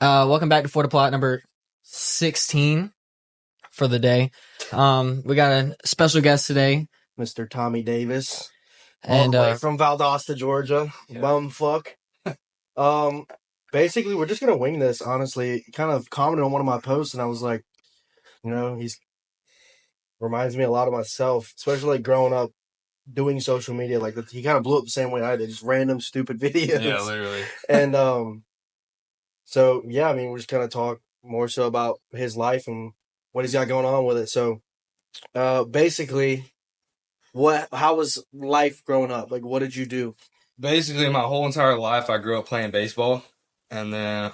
Welcome back to For the Plot number 16 for the day. We got a special guest today, Mr. Tommy Davis, and all the way from Valdosta, Georgia. Yeah. Bumfuck. Basically, we're just gonna wing this. Honestly, kind of commented on one of my posts, and I was like, he's reminds me a lot of myself, especially like growing up doing social media. Like he kind of blew up the same way I did, just random stupid videos. Yeah, literally. And so yeah, I mean, we're just kind of talk more so about his life and what he's got going on with it. So, basically, how was life growing up? Like, what did you do? Basically, my whole entire life, I grew up playing baseball, and then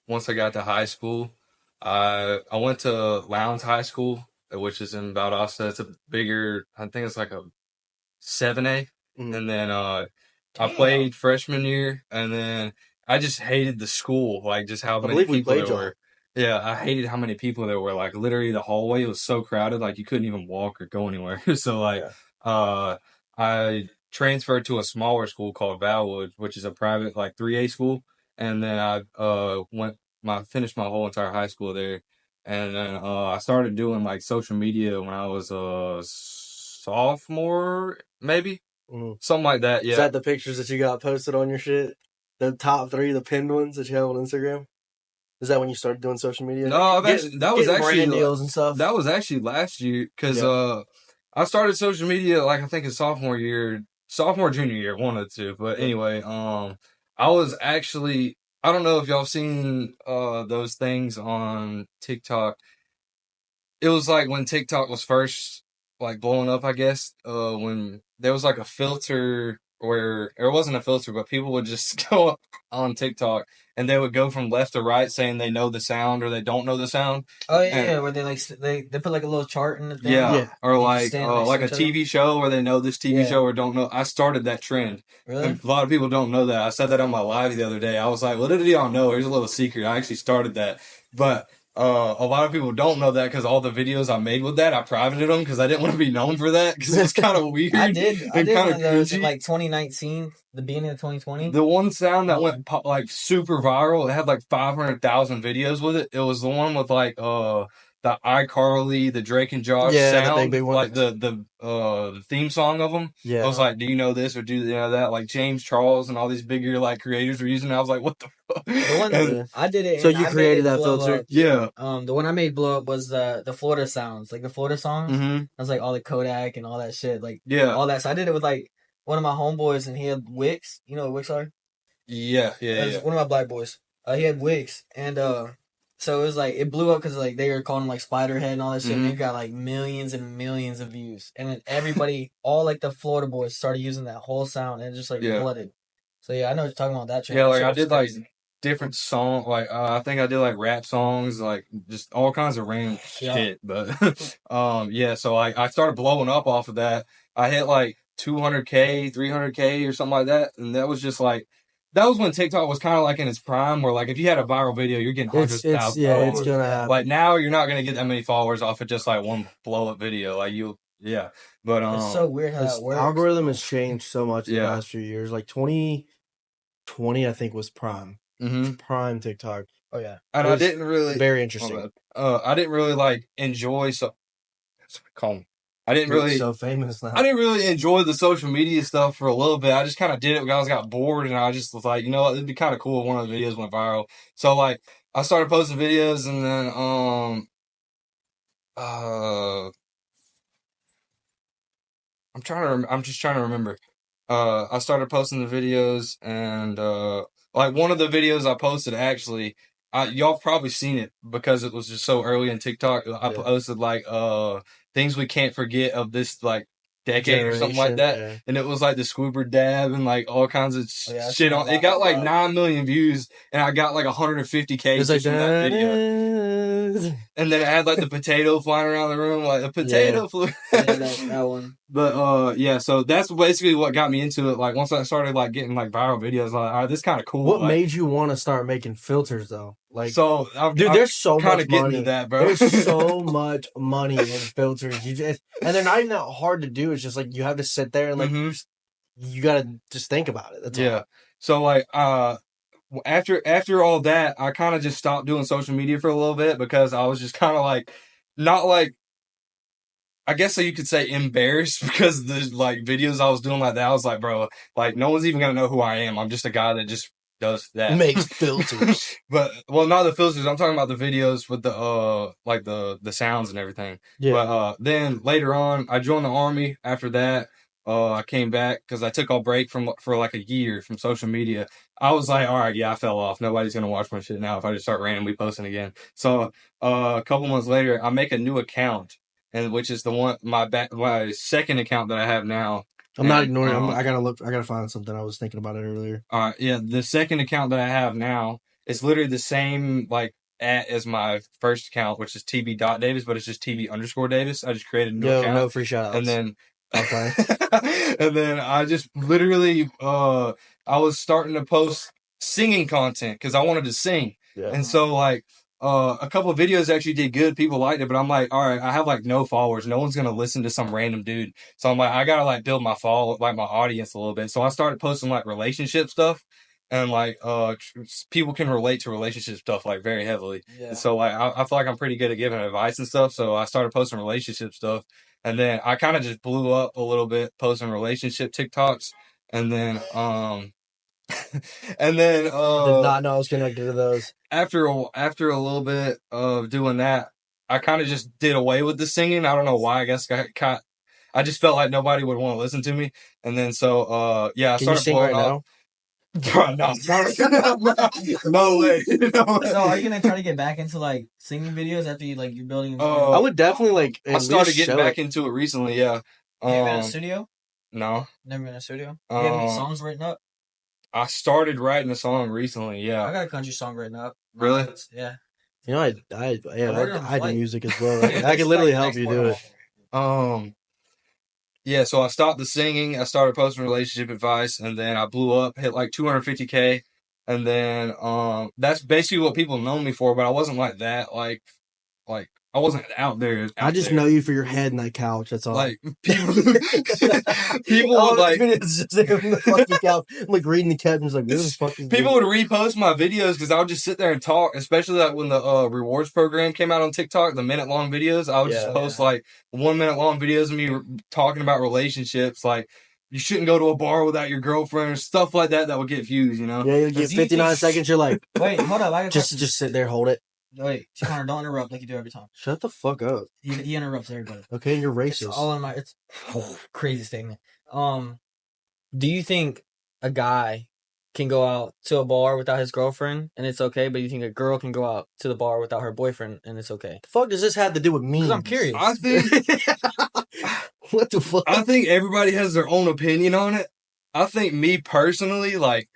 once I got to high school, I went to Lowndes High School, which is in Valdosta. It's a bigger, I think it's like a 7A, and then I played freshman year, and then I just hated the school, like just how many people there were. Yeah, I hated how many people there were. Like literally, the hallway was so crowded, like you couldn't even walk or go anywhere. So like, I transferred to a smaller school called Valwood, which is a private like 3A school, and then I finished my whole entire high school there, and then I started doing like social media when I was a sophomore, maybe something like that. Yeah, is that the pictures that you got posted on your shit? The top 3, the pinned ones that you have on Instagram? Is that when you started doing social media? No, that was actually brand deals and stuff. That was actually last year because I started social media like I think in sophomore junior year, one of the two. But anyway, I was actually, I don't know if y'all seen those things on TikTok. It was like when TikTok was first like blowing up, I guess. When there was like a filter where it wasn't a filter, but people would just go on TikTok and they would go from left to right saying they know the sound or they don't know the sound. Oh yeah, where they like they put like a little chart in the thing. Yeah. Or like a TV show where they know this TV show or don't know. I started that trend. Really? A lot of people don't know that. I said that on my live the other day. I was like, little did y'all know, here's a little secret. I actually started that. But a lot of people don't know that because all the videos I made with that, I privated them because I didn't want to be known for that because it's kind of weird. I did one of those in like 2019, the beginning of 2020. The one sound that went like super viral, it had like 500,000 videos with it. It was the one with like the iCarly, the Drake and Josh sound, the big one. Like the theme song of them. Yeah, I was like, do you know this or do you know that? Like James Charles and all these bigger like creators were using it. I was like, what the fuck? The one I did it. So you created that filter? Yeah. The one I made blow up was the Florida sounds, like the Florida songs. Mm-hmm. I was like all the Kodak and all that shit, like all that. So I did it with like one of my homeboys, and he had Wix. You know what Wix are? Yeah. One of my black boys. He had Wix, and so it was like it blew up because like they were calling him like Spiderhead and all that shit. Mm-hmm. And it got like millions and millions of views, and then everybody, all like the Florida boys, started using that whole sound, and it just like flooded. So yeah, I know what you're talking about that. Trend. Yeah, like I did like different songs. Like I think I did like rap songs, like just all kinds of random shit. But so I started blowing up off of that. I hit like 200K, 300K or something like that, and that was just like. That was when TikTok was kind of like in its prime, where like if you had a viral video, you're getting hundreds of thousands. Yeah, it's gonna happen. Like now, you're not gonna get that many followers off of just like one blow up video. Like but it's so weird how that works. Algorithm has changed so much in the last few years. Like 2020, I think was prime. Mm-hmm. Prime TikTok. Oh yeah, and I didn't really very interesting. I didn't really like enjoy I didn't really so famous now. I didn't really enjoy the social media stuff for a little bit. I just kind of did it because I got bored, and I just was like, you know what, it'd be kind of cool if one of the videos went viral. So like, I started posting videos, and then I'm just trying to remember. I started posting the videos, and like one of the videos I posted actually. Y'all probably seen it because it was just so early in TikTok. I posted like things we can't forget of this like decade or something like that, and it was like the scuba dab and like all kinds of shit on. It got like 9 million views, and I got like 150K just from that video. And then I had like the potato flying around the room, like a potato flew. that one. But so that's basically what got me into it. Like once I started like getting like viral videos, like all right, this kind of cool. What like, made you want to start making filters though? Like so, dude, there's so much money into that, bro. There's so much money in filters. And they're not even that hard to do. It's just like you have to sit there and like you gotta just think about it. That's all. So like after all that, I kind of just stopped doing social media for a little bit because I was just kind of like, not like, I guess so you could say embarrassed because the like videos I was doing like that. I was like, bro, like no one's even gonna know who I am. I'm just a guy that just does that. Makes filters. But well, not the filters. I'm talking about the videos with the like the sounds and everything. Yeah. But then later on, I joined the army. After that, I came back because I took a break for like a year from social media. I was like, all right, yeah, I fell off. Nobody's gonna watch my shit now if I just start randomly posting again. So a couple months later, I make a new account, and which is the one my second account that I have now. I'm not ignoring it. I gotta find something. I was thinking about it earlier. Yeah, the second account that I have now is literally the same like as my first account, which is TB.Davis, but it's just TB_Davis. I just created a new account. No free shout outs. And then okay. And then I just literally I was starting to post singing content because I wanted to sing. Yeah. And so like a couple of videos actually did good. People liked it, but I'm like, all right, I have like no followers. No one's gonna listen to some random dude. So I'm like, I gotta like build my audience a little bit. So I started posting like relationship stuff, and like people can relate to relationship stuff like very heavily. Yeah. And so like I feel like I'm pretty good at giving advice and stuff. So I started posting relationship stuff, and then I kind of just blew up a little bit posting relationship TikToks, and then and then Did not know I was connected to those. After a little bit of doing that, I kind of just did away with the singing. I don't know why. I guess I just felt like nobody would want to listen to me. And then so yeah, I Can you started sing blowing right up. Bro, no way. No way. So are you gonna try to get back into like singing videos after you're building? I would definitely like. I started getting back into it recently. Yeah. Have you been in a studio? No. Never been in a studio. Do you have any songs written up? I started writing a song recently. Yeah. I got a country song written up. Really? Yeah. You know, I do music as well. I can literally help you do it. Yeah, so I stopped the singing. I started posting relationship advice, and then I blew up, hit like 250K, and then that's basically what people know me for. But I wasn't like that, like I wasn't out there. I just know you for your head in that couch. That's all. Like people would like it's just in the fucking couch. I'm like reading the captions, like who the fuck is people would repost my videos because I would just sit there and talk. Especially like when the rewards program came out on TikTok, the minute-long videos. I would just post like 1 minute long videos of me talking about relationships, like you shouldn't go to a bar without your girlfriend or stuff like that. That would get views, you know. Yeah, you get 59 seconds. You're like, wait, hold up. I just sit there, hold it. Wait, Connor, don't interrupt like you do every time. Shut the fuck up. He interrupts everybody. Okay, you're racist. It's all in my. It's crazy statement. Do you think a guy can go out to a bar without his girlfriend and it's okay, but you think a girl can go out to the bar without her boyfriend and it's okay? The fuck does this have to do with me? Because I'm curious. I think what the fuck? I think everybody has their own opinion on it. I think me personally, like,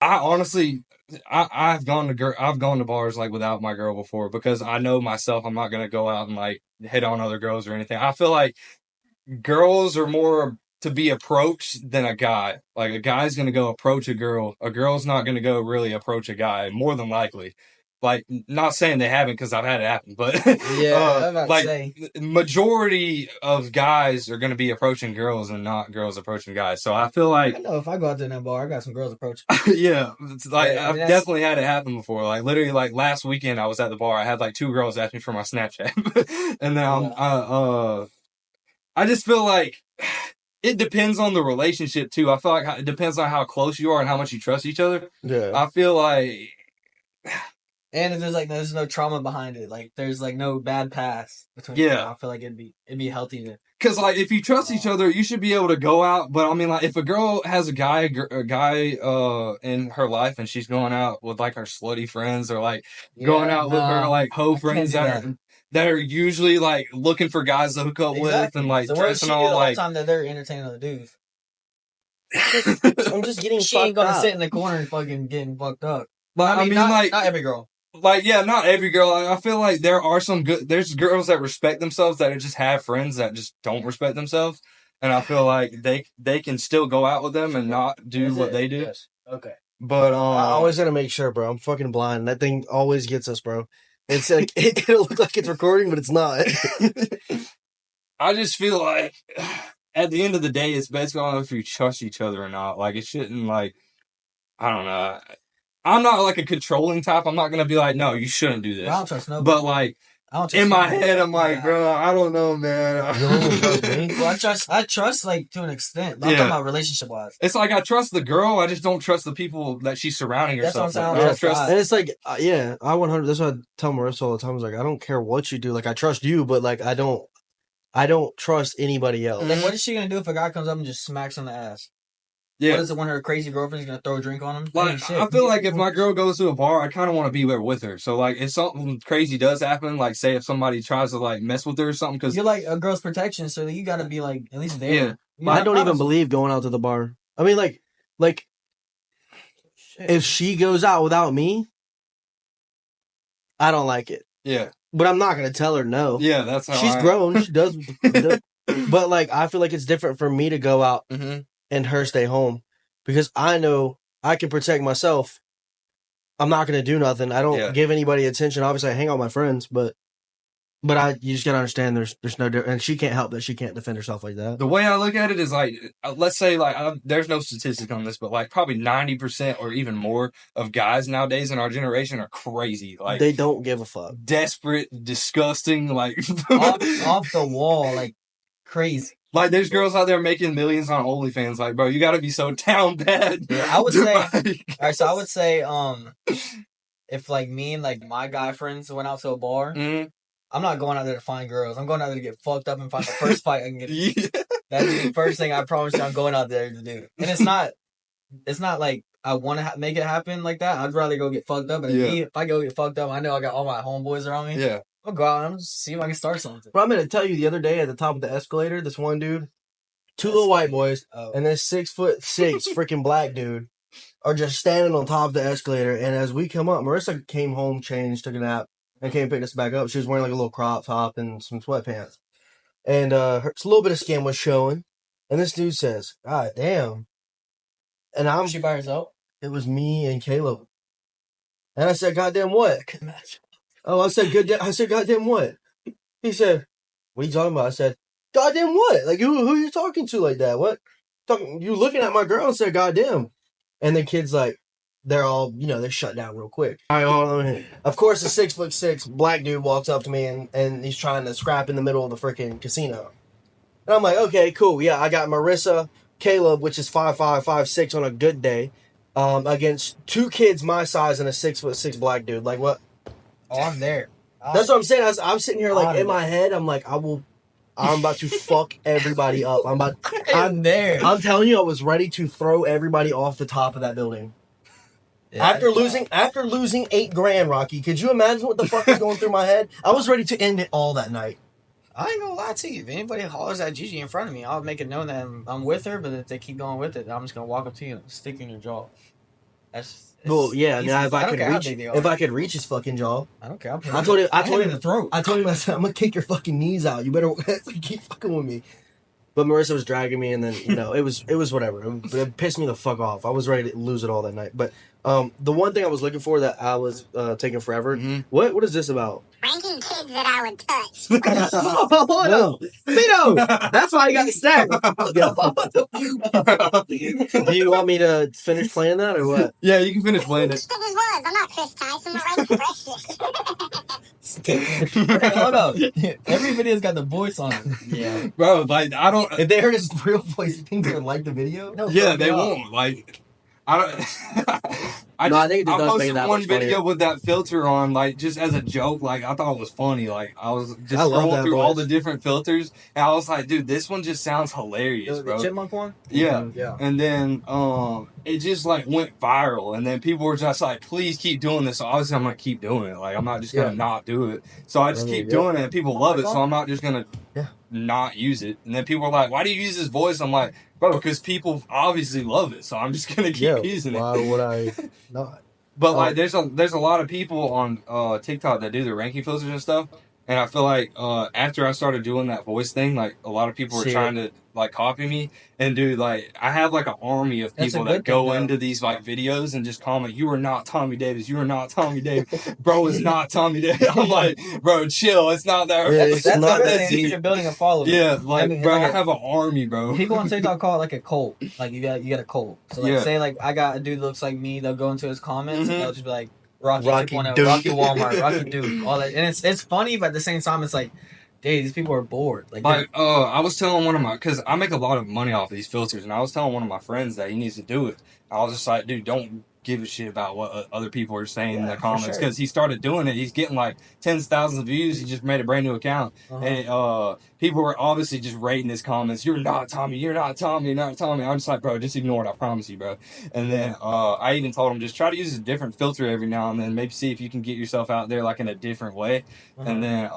I honestly, I've gone to bars like without my girl before because I know myself. I'm not gonna go out and like hit on other girls or anything. I feel like girls are more to be approached than a guy. Like a guy's gonna go approach a girl. A girl's not gonna go really approach a guy. More than likely. Like, not saying they haven't because I've had it happen, but yeah, I'm about like to say. majority of guys are going to be approaching girls and not girls approaching guys. So I feel like I know if I go out to that bar, I got some girls approaching. yeah, it's like I've definitely had it happen before. Like literally, like last weekend I was at the bar. I had like 2 girls ask me for my Snapchat, and then I just feel like it depends on the relationship too. I feel like it depends on how close you are and how much you trust each other. Yeah, I feel like. And if there's no trauma behind it, like there's like no bad past between them, I feel like it'd be healthy to. Cause like if you trust each other, you should be able to go out. But I mean, like if a girl has a guy in her life and she's going out with like her slutty friends or like going out with her like hoe friends that are usually like looking for guys to hook up with and like dressing all like the time that they're entertaining other dudes. I'm just getting. She ain't gonna sit in the corner and fucking getting fucked up. But I mean not every girl. Like, yeah, not every girl. I feel like there are there's girls that respect themselves that just have friends that just don't respect themselves. And I feel like they can still go out with them and not do what they do. Yes. Okay. But, I always gotta make sure, bro. I'm fucking blind. That thing always gets us, bro. It's like, it'll look like it's recording, but it's not. I just feel like at the end of the day, it's basically on if you trust each other or not. Like, it shouldn't, like, I don't know. I'm not like a controlling type. I'm not gonna be like, no, you shouldn't do this. I don't trust nobody. But like in my head, I'm like, bro, I don't know, man. You don't trust me? Well, I trust like to an extent. But I'm talking about relationship wise. It's like I trust the girl. I just don't trust the people that she's surrounding herself with. That's what I'm I saying. don't trust. And it's like, yeah, I 100. That's what I tell Marissa all the time. I was like, I don't care what you do. Like, I trust you, but like, I don't trust anybody else. Then what is she gonna do if a guy comes up and just smacks on the ass? Yeah. What is it when her crazy girlfriend's gonna throw a drink on him? Like, I feel like if my girl goes to a bar, I kind of want to be there with her. So, like, if something crazy does happen, like, say if somebody tries to, like, mess with her or something, because you're like a girl's protection, so you gotta be, like, at least there. Yeah. I don't even believe going out to the bar. I mean, like, if she goes out without me, I don't like it. Yeah. But I'm not going to tell her no. Yeah, that's how she's grown. She does. But, like, I feel like it's different for me to go out and her stay home because I know I can protect myself. I'm not going to do nothing. I don't give anybody attention. Obviously, I hang out with my friends, but you just got to understand there's no difference. And she can't help that she can't defend herself like that. The way I look at it is like, let's say like, there's no statistic on this, but like probably 90% or even more of guys nowadays in our generation are crazy. Like they don't give a fuck. Desperate, disgusting, like off the wall, like crazy. Like there's girls out there making millions on OnlyFans. Like, bro, you got to be so down bad. Yeah, I would say. All right, so I would say, if like me and like my guy friends went out to a bar. I'm not going out there to find girls. I'm going out there to get fucked up and find the first fight I can get. That's the first thing I promise you I'm going out there to do. And it's not like I want to make it happen like that. I'd rather go get fucked up. And if I go get fucked up, I know I got all my homeboys around me. Yeah. I'll go out and just see if I can start something. Bro, I'm going to tell you the other day at the top of the escalator, this one dude, two little white boys, and this 6'6" freaking black dude are just standing on top of the escalator. And as we come up, Marissa came home, changed, took a nap. And came and picked us back up. She was wearing like a little crop top and some sweatpants. And a little bit of skin was showing. And this dude says, God damn. And Was she by herself? It was me and Caleb. And I said, goddamn what? I said, goddamn what? He said, what are you talking about? I said, goddamn what? Like, who are you talking to like that? What? You looking at my girl and said, goddamn. And the kid's like, they're all, they shut down real quick. All right, hold on. Of course, a 6'6" black dude walks up to me and he's trying to scrap in the middle of the freaking casino. And I'm like, okay, cool. Yeah, I got Marissa, Caleb, which is 5'5", 5'6" on a good day, against two kids my size and a 6'6" black dude. Like, what? Oh, I'm there. That's what I'm saying. I'm sitting here, like, in my head, I'm like, I'm about to fuck everybody up. I'm there. I'm telling you, I was ready to throw everybody off the top of that building. Yeah, after losing $8,000, Rocky, could you imagine what the fuck was going through my head? I was ready to end it all that night. I ain't gonna lie to you. If anybody hollers at Gigi in front of me, I'll make it known that I'm with her. But if they keep going with it, I'm just gonna walk up to you and stick you in your jaw. Well, yeah. Now if I could reach his fucking jaw, I don't care. I told him in the throat. I told him I said, I'm gonna kick your fucking knees out. You better keep fucking with me. But Marissa was dragging me, and then it was whatever. It pissed me the fuck off. I was ready to lose it all that night. But the one thing I was looking for that I was taking forever. What is this about? Ranking kids that I would touch. Oh no, Vito! That's why I got stacked. Do you want me to finish playing that or what? Yeah, you can finish playing it. I'm not Chris Tyson. I'm ranking breakfast. Hey, hold up. Every video's got the voice on it. Yeah, bro. Like I don't. If they heard his real voice, you think they would like the video? No, yeah, they won't. Like I don't. I posted one video with that filter on, like, just as a joke. Like, I thought it was funny. Like, I was just scrolling through all the different filters, and I was like, dude, this one just sounds hilarious, bro. The chipmunk one? Yeah. And then, it just, like, went viral, and then people were just like, please keep doing this. So, obviously, I'm going to keep doing it. Like, I'm not just going to not do it. So, I just keep doing it, and people love it, so I'm not just going to not use it. And then people are like, why do you use this voice? I'm like, bro, because people obviously love it, so I'm just going to keep using it. Why would I not? But like, there's a lot of people on TikTok that do the ranking filters and stuff, and I feel like after I started doing that voice thing, like a lot of people were trying to like copy me. And dude, like I have like an army of That's a people good that go thing, though. into these like videos and just comment, "You are not Tommy Davis. You are not Tommy Davis. Bro is not Tommy Davis." I'm like, bro, chill. It's not that. Yeah, It's it's That's not a good that thing. deep. You're building a following. Yeah, like I mean, bro, it's like I have an army, bro. people on TikTok call it like a cult. Like you got a cult. So like Yeah. say like I got a dude that looks like me. They'll go into his comments and they'll just be like Rocky Rocky 2.0, Dude. Rocky Walmart, Rocky Dude, all that. And it's funny, but at the same time, it's like, dude, these people are bored. Like I was telling one of my, because I make a lot of money off these filters, and I was telling one of my friends that he needs to do it. I was just like, dude, don't give a shit about what other people are saying in the for comments, sure. because he started doing it. He's getting like tens of thousands of views. He just made a brand new account, and people were obviously just rating his comments. You're not Tommy. You're not Tommy. You're not Tommy. I'm just like, bro, just ignore it. I promise you, bro. And then I even told him just try to use a different filter every now and then. Maybe see if you can get yourself out there like in a different way. And then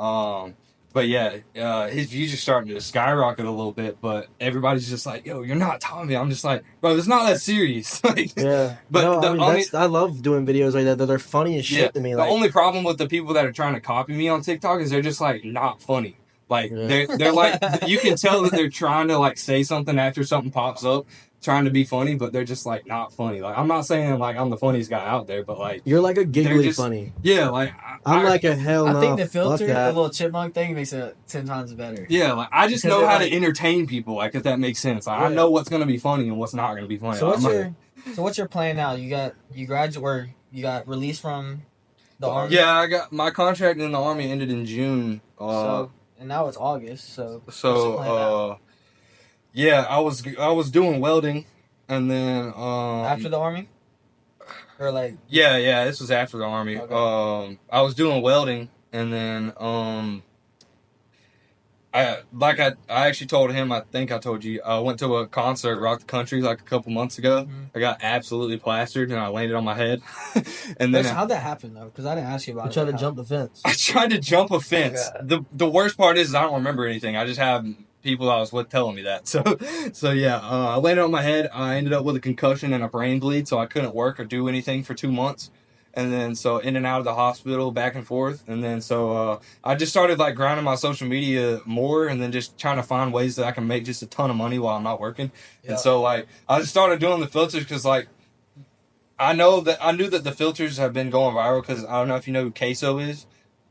but yeah, his views are starting to skyrocket a little bit, but everybody's just like, yo, you're not Tommy. I'm just like, bro, it's not that serious. Like, Yeah, but no, the I mean only, I love doing videos like that. They're funny as shit yeah, to me. the Like, only problem with the people that are trying to copy me on TikTok is they're just like not funny. Like Yeah. they're like, you can tell that they're trying to like say something after something pops up, trying to be funny, but they're just like not funny. Like I'm not saying like I'm the funniest guy out there, but like you're like a giggly just- funny. yeah, like I'm like a hell no. I think the fuck filter, the that. little chipmunk thing, makes it 10 times better. yeah, like I just Because know they're how like- to entertain people, like if that makes sense. Like, I Yeah. know what's gonna be funny and what's not gonna be funny. So Like, what's your plan now? You graduate or you got released from the army? yeah, I got my contract in the army ended in June. And now it's August. So what's the plan now? Yeah, I was doing welding, and then After the army, or like yeah, this was after the army. Okay. I was doing welding, and then I actually told him, I think I told you, I went to a concert, Rock the Country, like a couple months ago. I got absolutely plastered and I landed on my head. And then how'd that happen though? Because I didn't ask you about You it. try to How- jump the fence. I tried to jump a fence. The worst part is I don't remember anything. I just have people I was with telling me that. So yeah, I landed on my head. I ended up with a concussion and a brain bleed, so I couldn't work or do anything for 2 months. And then so in and out of the hospital, back and forth. And then so I just started like grinding my social media more, and then just trying to find ways that I can make just a ton of money while I'm not working. Yeah. And so like I just started doing the filters because like I knew that the filters have been going viral, because I don't know if you know who Queso is,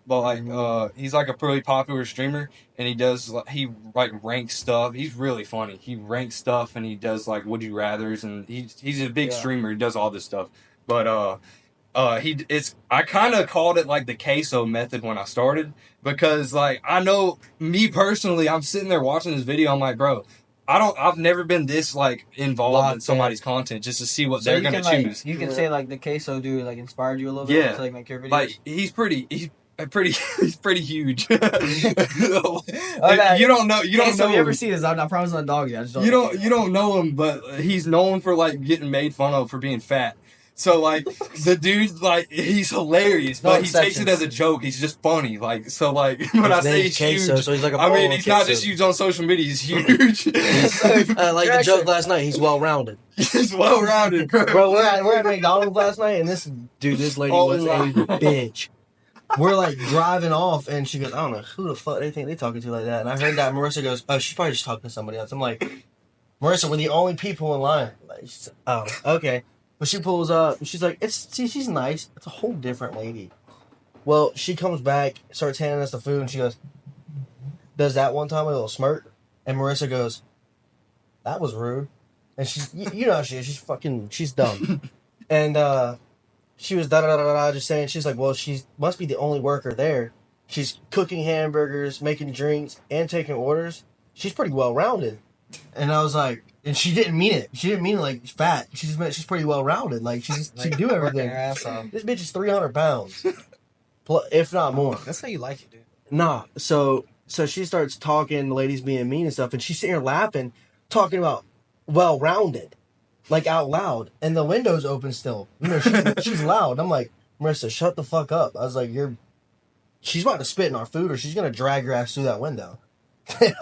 but like he's like a pretty popular streamer, and he ranks stuff. He's really funny. He ranks stuff, and he does like would you rather's, and he's a big streamer. He does all this stuff, but I kind of called it like the queso method when I started, because like I know me personally, I'm sitting there watching this video, I'm like, bro, I've never been this like involved in Locked somebody's content just to see what So they're you gonna can, choose. You can say like the queso dude like inspired you a little bit Yeah. to like make your videos. Like he's pretty huge. Okay. You don't know Queso, you him. ever see this? I promise I'm not dog you. I just don't. You don't know him, but he's known for like getting made fun of for being fat. So like the dude, like he's hilarious, No but he takes it exceptions. as a joke. He's just funny. Like so, like when I His say name's he's Queso, huge, so he's like a I mean ball he's not queso. just huge on social media. He's huge. Like the joke last night, he's well rounded. He's well rounded, bro. Bro, we're at McDonald's last night, and this lady Oh, was a right. bitch. We're like driving off, and she goes, I don't know who the fuck they think they talking to like that. And I heard that Marissa goes, oh, she's probably just talking to somebody else. I'm like, Marissa, we're the only people in line. Like, she's, oh, okay. But she pulls up, and she's like, she's nice. It's a whole different lady. Well, she comes back, starts handing us the food, and she goes, does that one time with a little smirk, and Marissa goes, that was rude. And she's, you know how she is. She's dumb. And she was da-da-da-da-da just saying, she's like, well, she must be the only worker there. She's cooking hamburgers, making drinks, and taking orders. She's pretty well-rounded. And I was like, and she didn't mean it. She didn't mean it like fat. She just meant she's pretty well-rounded. Like, she do everything. Her ass off. This bitch is 300 pounds. If not more. That's how you like it, dude. Nah. So she starts talking, the lady's being mean and stuff, and she's sitting here laughing, talking about well-rounded. Like out loud, and the window's open still. You know, she's loud. I'm like, Marissa, shut the fuck up. I was like, she's about to spit in our food, or she's gonna drag your ass through that window. and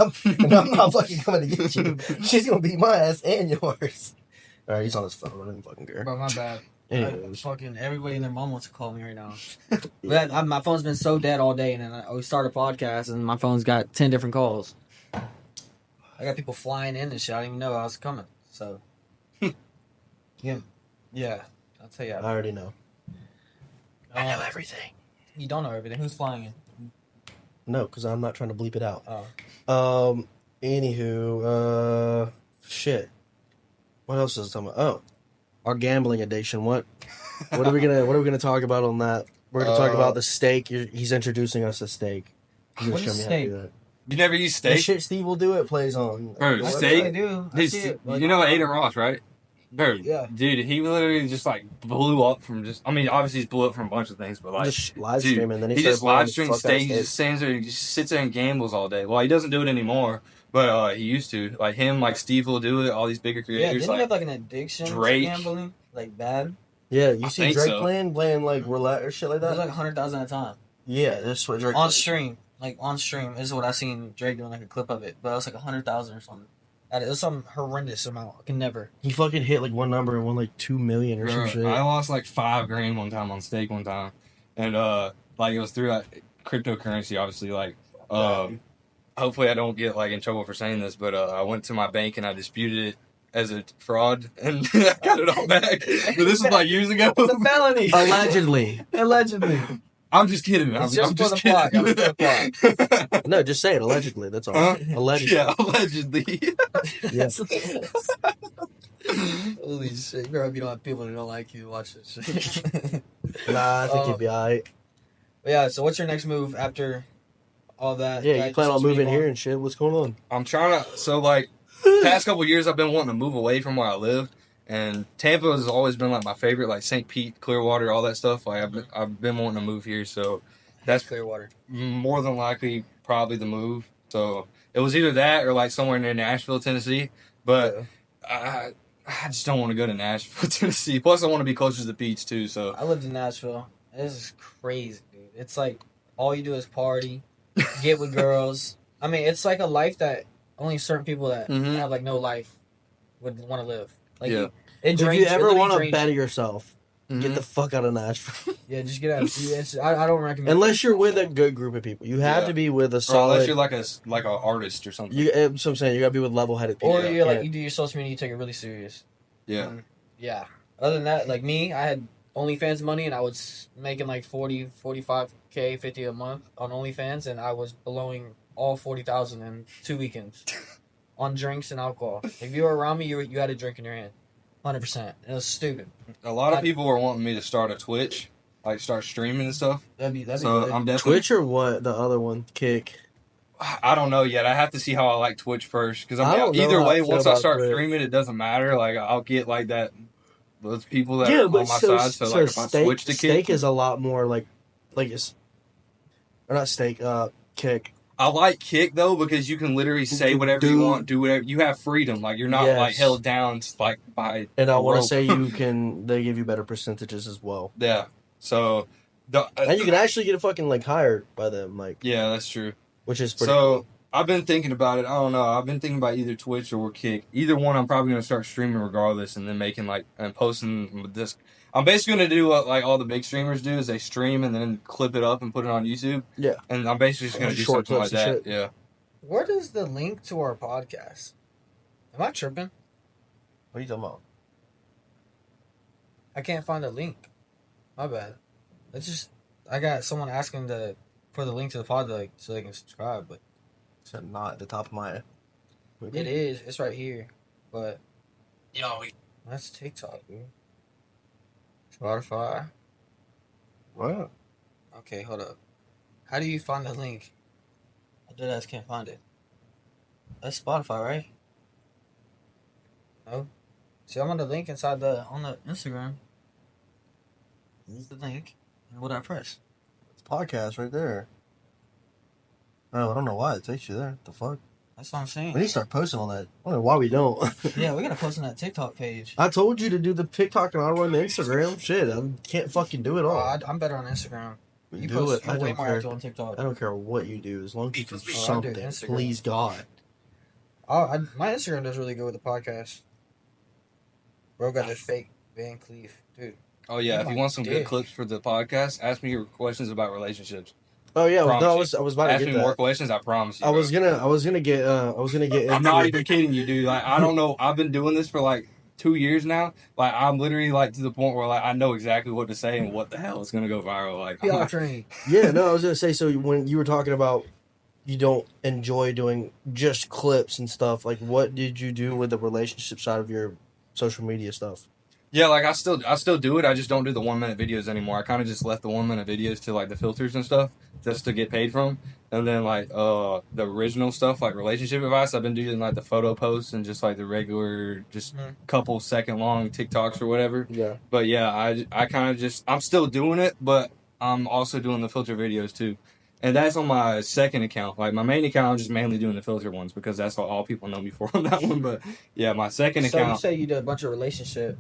I'm not fucking coming to get you. She's gonna beat my ass and yours. All right, he's on his phone. I don't even fucking care. Bro, my bad. Anyways. Fucking everybody and their mom wants to call me right now. But my phone's been so dead all day, and then we start a podcast, and my phone's got 10 different calls. I got people flying in and shit. I didn't even know I was coming. So, yeah. I'll tell you. I already know. I know Um, everything. you don't know everything. Who's flying in? No, because I'm not trying to bleep it out. Oh, Anywho, shit. What else is talking about? Oh, our gambling addiction. What are we gonna talk about on that? We're gonna talk about the steak. He's introducing us to steak. He's gonna What show is me how to do steak? that. You never use The steak? shit Steve will do it plays on. Bro, the I steak? I do. I Dude, see it. Like, you know Aiden Ross, right? Dude, Yeah. dude, he literally just like blew up from just. I mean, obviously he's blew up from a bunch of things, but like, just live dude, streaming. Then he he just started live playing streams fuck steak. out He steak. just stands there, he just sits there and gambles all day. Well, he doesn't do it anymore, but he used to. Like him, like Steve will do it. All these bigger Yeah, creators, didn't he have like like an addiction Drake. to gambling? Like bad? Yeah, you I see think Drake so. playing like roulette or shit like It was that. like 100,000 at a time. Yeah, that's what Drake On does. stream. Like on stream. This is what I seen Drake doing, like a clip of it. But it was like 100,000 or something. It was some horrendous amount. I can never. He fucking hit like one number and won like 2 million or some Bro, shit. I lost like $5,000 one time on steak one time, and like it was through like cryptocurrency, obviously. Like, hopefully I don't get like in trouble for saying this, but I went to my bank and I disputed it as a fraud, and I got it all back. But this was like years ago. It's a felony. Allegedly. Allegedly. I'm just kidding. It's I'm just for just the plot. kidding. It's for the plot. No, just say it. Allegedly. That's all. Huh? Allegedly. Yeah, allegedly. Yeah. Holy shit. You better hope you don't have people that don't like you watch this shit. Nah, I think you'd be alright. Yeah, so what's your next move after all that? Yeah, you plan on moving here and shit. What's going on? I'm trying to. So like, past couple years, I've been wanting to move away from where I live, and Tampa has always been like my favorite, like St. Pete, Clearwater, all that stuff. Like I've been wanting to move here, so that's Clearwater. more than likely probably the move. So it was either that or like somewhere near Nashville, Tennessee. But I just don't want to go to Nashville, Tennessee. Plus, I want to be closer to the beach too. So I lived in Nashville. This is crazy, dude. It's like all you do is party, get with girls. I mean, it's like a life that only certain people that Mhm. have like no life would want to live. Like, Yeah. it If drains you ever literally want to drains better you. yourself, Mhm. get the fuck out of Nashville. Yeah, just get out. I don't recommend. Unless you're with a good group of people. You have Yeah. to be with a or solid... unless you're like an artist or something. That's what I'm saying. You gotta be with level-headed people. Or you're like Yeah. you do your social media, you take it really serious. Yeah. Yeah. Other than that, like me, I had OnlyFans money and I was making like 40, 45K, 50 a month on OnlyFans, and I was blowing all 40,000 in 2 weekends on drinks and alcohol. If you were around me, you had a drink in your hand. 100%. It was stupid. A lot of people were wanting me to start a Twitch, like start streaming and stuff. That'd be So good. I'm definitely. Twitch or what? The other one? Kick. I don't know yet. I have to see how I like Twitch first, because I don't know either how I way, feel once I about start Twitch. streaming, it doesn't matter. Like I'll get like that, those people that Yeah, are but on my side. So like if I switch to steak Kick, is a lot more like it's... Or not steak, Kick. I like Kick though because you can literally say whatever you want, do whatever. You have freedom. Like you're not like Yes. held down like by. And I a want to rope. say they give you better percentages as well. Yeah. So. And you can actually get fucking like hired by them, like, Yeah, that's true. which is pretty So I've been thinking about it. I don't know. I've been thinking about either Twitch or Kick. Either one, I'm probably gonna start streaming regardless, and then making like and posting with this. I'm basically gonna do what like all the big streamers do: is they stream and then clip it up and put it on YouTube. Yeah. And I'm basically just gonna do Short something like clips and that. shit. Yeah. Where does the link to our podcast? Am I tripping? What are you talking about? I can't find a link. My bad. It's just I got someone asking for the link to the pod like, so they can subscribe, but It's not at the top of my... it is. It's right here. But that's TikTok, dude. Spotify. What? Okay, hold up. How do you find the link? I deadass can't find it. That's Spotify, right? No. See, I'm on the link inside on the Instagram. This is the link. And what I press? It's podcast right there. Oh, I don't know why it takes you there. What the fuck? That's what I'm saying. We need to start posting on that. I don't know why we don't. Yeah, we gotta post on that TikTok page. I told you to do the TikTok and I'll run the Instagram. Shit, I can't fucking do it all. I'm better on Instagram. You do post it. I way don't more care. active on TikTok. I don't care what you do, as long as you do I do something. Instagram. Please, God. My Instagram does really good with the podcast. Bro got this fake Van Cleef, dude. Oh yeah. Oh If you my want some good dick. clips for the podcast, ask me your questions about relationships. Oh yeah, Promise no, you. I was about to Ask get me more that. questions. I promise you. I was gonna get I'm into not even kidding you, dude. Like, I don't know. I've been doing this for like 2 years now. Like, I'm literally like to the point where like I know exactly what to say and what the hell is gonna go viral. Like, I'm PR like, trained. Yeah, no, I was gonna say. So when you were talking about you don't enjoy doing just clips and stuff, like what did you do with the relationship side of your social media stuff? yeah, like I still do it. I just don't do the 1 minute videos anymore. I kind of just left the 1 minute videos to like the filters and stuff just to get paid from. And then like the original stuff like relationship advice, I've been doing like the photo posts and just like the regular just couple second long TikToks or whatever. Yeah. But yeah, I kind of just I'm still doing it, but I'm also doing the filter videos too. And that's on my second account. Like my main account, I'm just mainly doing the filter ones because that's all people know me for on that one. But yeah, my second So you account, say you did a bunch of relationship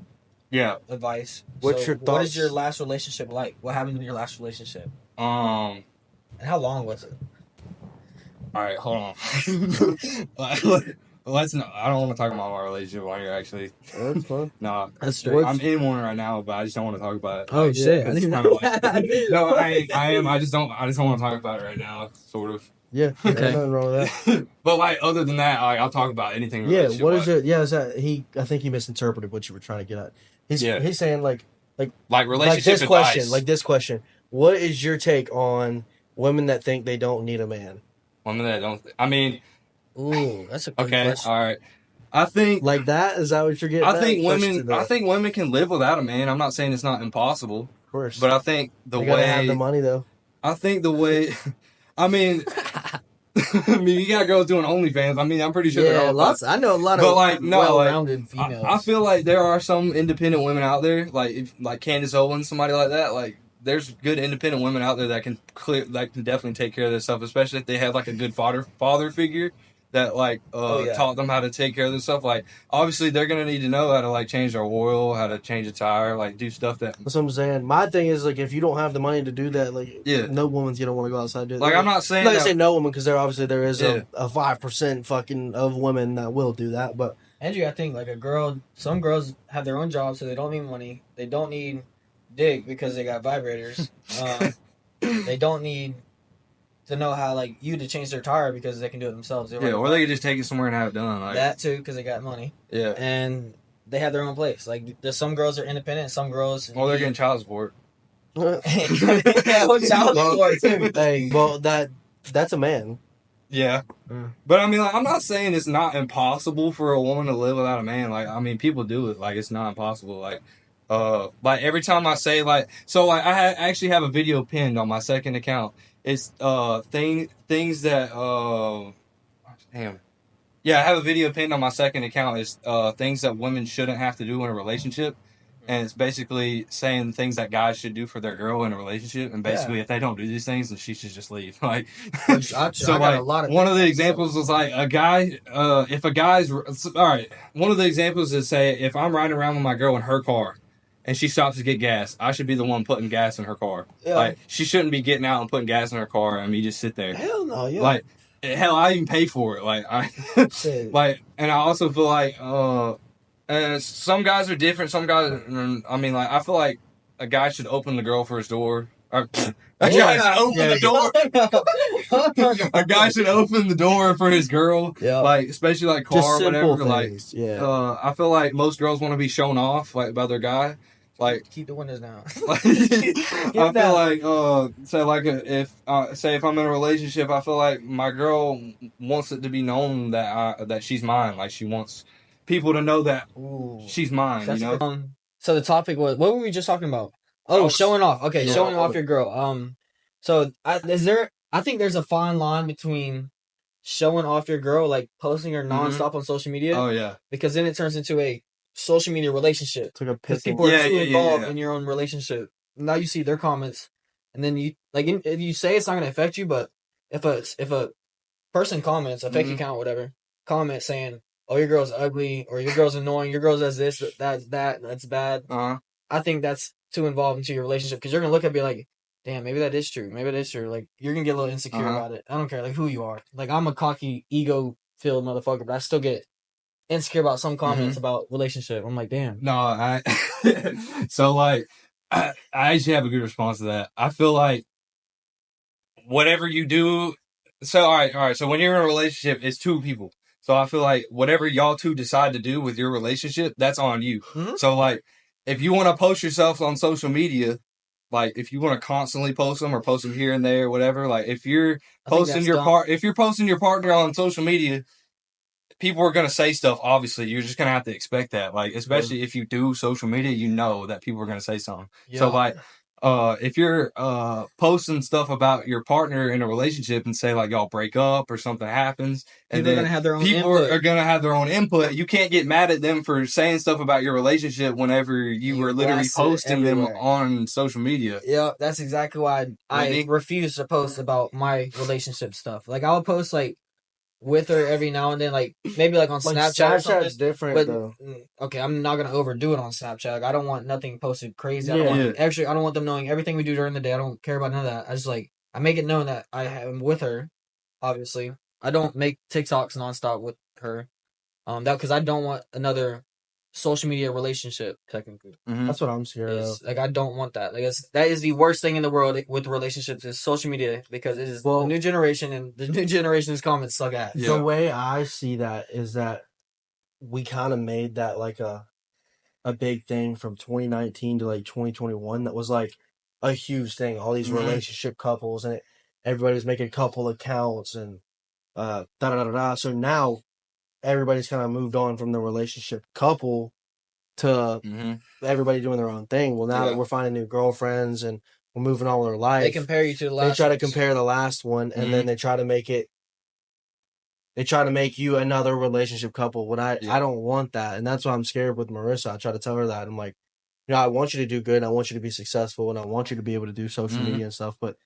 yeah. advice. What's So your what is thoughts? your last relationship like? What happened in your last relationship? Um. And how long was it? All right, hold on. Let's not. I don't want to talk about my relationship on here. Actually, That's fun. no. That's straight. I'm in one right now, but I just don't want to talk about it. Oh Like, shit! I 'cause didn't it's know. kinda like, no, I am. I just don't want to talk about it right now. Sort of. Yeah, Okay. there's nothing wrong with that. But like, other than that, like, I'll talk about anything. Yeah, relationship what is wise. it? Yeah, is that I think he misinterpreted what you were trying to get at. He's saying like Like relationship like advice. this question. What is your take on women that think they don't need a man? Women that don't. I mean, Ooh, that's a good okay, question. all right. I think. Like that? Is that what you're getting I at? think Question to women. that. I think women can live without a man. I'm not saying it's not impossible, Of course. but I think the they gotta have the way. money though. I think the way. I mean. I mean, you got girls doing OnlyFans. I mean, I'm pretty sure they're Yeah, all lots. I know a lot But of like, no, like, well-rounded females. I feel like there are some independent women out there, like Candace Owens, somebody like that. Like, there's good independent women out there that can definitely take care of themselves, especially if they have like a good father figure that like yeah. taught them how to take care of themselves. Like, obviously, they're gonna need to know how to like change their oil, how to change a tire, like do stuff that. That's what I'm saying. My thing is like if you don't have the money to do that, like Yeah. no woman's gonna want to go outside and do it. Like, I'm not saying I'm not that. gonna say no woman because there is Yeah. a 5% fucking of women that will do that, but Andrew, I think like some girls have their own jobs, so they don't need money. They don't need dick because they got vibrators. They don't need to know how like you to change their tire because they can do it themselves. Yeah, or they could just take it somewhere and have it done. Like, that too because they got money yeah. and they have their own place. Like there's some girls are independent, some girls. Or they're getting child support. Yeah, well, child support too. Hey, well that's a man. Yeah. Mm. But I mean, like, I'm not saying it's not impossible for a woman to live without a man. Like, I mean, people do it. Like, it's not impossible. Like every time I say like, so like I actually have a video pinned on my second account. It's things that damn. Yeah, I have a video pinned on my second account. It's things that women shouldn't have to do in a relationship. And it's basically saying things that guys should do for their girl in a relationship, and basically if they don't do these things, then she should just leave. Like, Which I so got like a lot of one of the things. examples was like a guy. If a guy's all right, one of the examples is say if I'm riding around with my girl in her car, and she stops to get gas, I should be the one putting gas in her car. Yeah. Like she shouldn't be getting out and putting gas in her car, and me just sit there. Hell no, yeah. Like hell, I even pay for it. Like I Shit. like, and I also feel like some guys are different. Some guys, I mean, like I feel like a guy should open the girl for his door. A guy should open the door. A guy should open the door for his girl. Yeah. Like especially like car Just or simple whatever. things. Like yeah. I feel like most girls want to be shown off like by their guy. Like keep the windows down. like, I feel like say like if I'm in a relationship, I feel like my girl wants it to be known that she's mine. Like she wants people to know that she's mine. That's you know. So the topic was, what were we just talking about? Oh, showing off. Okay, Yeah. showing off your girl. So I think there's a fine line between showing off your girl, like posting her nonstop on social media. Oh yeah. Because then it turns into a social media relationship. It's like a Because pissing. people are too Yeah, involved yeah. in your own relationship. Now you see their comments, and then you like if you say it's not going to affect you, but if a person comments, a fake account, whatever, comment saying, "Oh, your girl's ugly," or "Your girl's annoying," "Your girl does this, that's bad," I think that's too involved into your relationship because you're gonna look at it and be like, "Damn, maybe that is true. Maybe that is true." Like you're gonna get a little insecure about it. I don't care like who you are. Like I'm a cocky, ego-filled motherfucker, but I still get insecure about some comments about relationship. I'm like, damn. No, I. So like, I actually have a good response to that. I feel like whatever you do. So all right. So when you're in a relationship, it's two people. So I feel like whatever y'all two decide to do with your relationship, that's on you. Mhm. So like, if you want to post yourself on social media, like if you want to constantly post them or post them here and there, whatever. Like if you're I think posting that's dumb. if you're posting your partner on social media, people are gonna say stuff. Obviously, you're just gonna have to expect that. Like, especially if you do social media, you know that people are gonna say something. So Yeah. like, if you're posting stuff about your partner in a relationship and say like y'all break up or something happens, and People are then gonna have their own people input. are gonna have their own input. You can't get mad at them for saying stuff about your relationship whenever you You were literally blast it posting them everywhere. on social media. Yeah, that's exactly why I Whitney? refuse to post about my relationship stuff. Like I'll post like with her every now and then, like maybe like on Like Snapchat or something. Snapchat's different But though. okay, I'm not gonna overdo it on Snapchat. Like, I don't want nothing posted crazy. I don't Yeah. want actually. I don't want them knowing everything we do during the day. I don't care about none of that. I just like I make it known that I am with her. Obviously, I don't make TikToks nonstop with her. That because I don't want another social media relationship. Technically, That's what I'm scared of. is like I don't want that. Like that is the worst thing in the world with relationships is social media because it is the new generation and the new generation's comments suck ass. Yeah. The way I see that is that we kind of made that like a big thing from 2019 to like 2021. That was like a huge thing. All these relationship couples and everybody's making couple accounts and da da da da. So now everybody's kind of moved on from the relationship couple to everybody doing their own thing. Well, now that we're finding new girlfriends and we're moving on with our life, They compare you to the last. they try to ones. compare the last one, and then they try to make it. They try to make you another relationship couple. When I don't want that, and that's why I'm scared with Marissa. I try to tell her that I'm like, I want you to do good, and I want you to be successful, and I want you to be able to do social media and stuff. But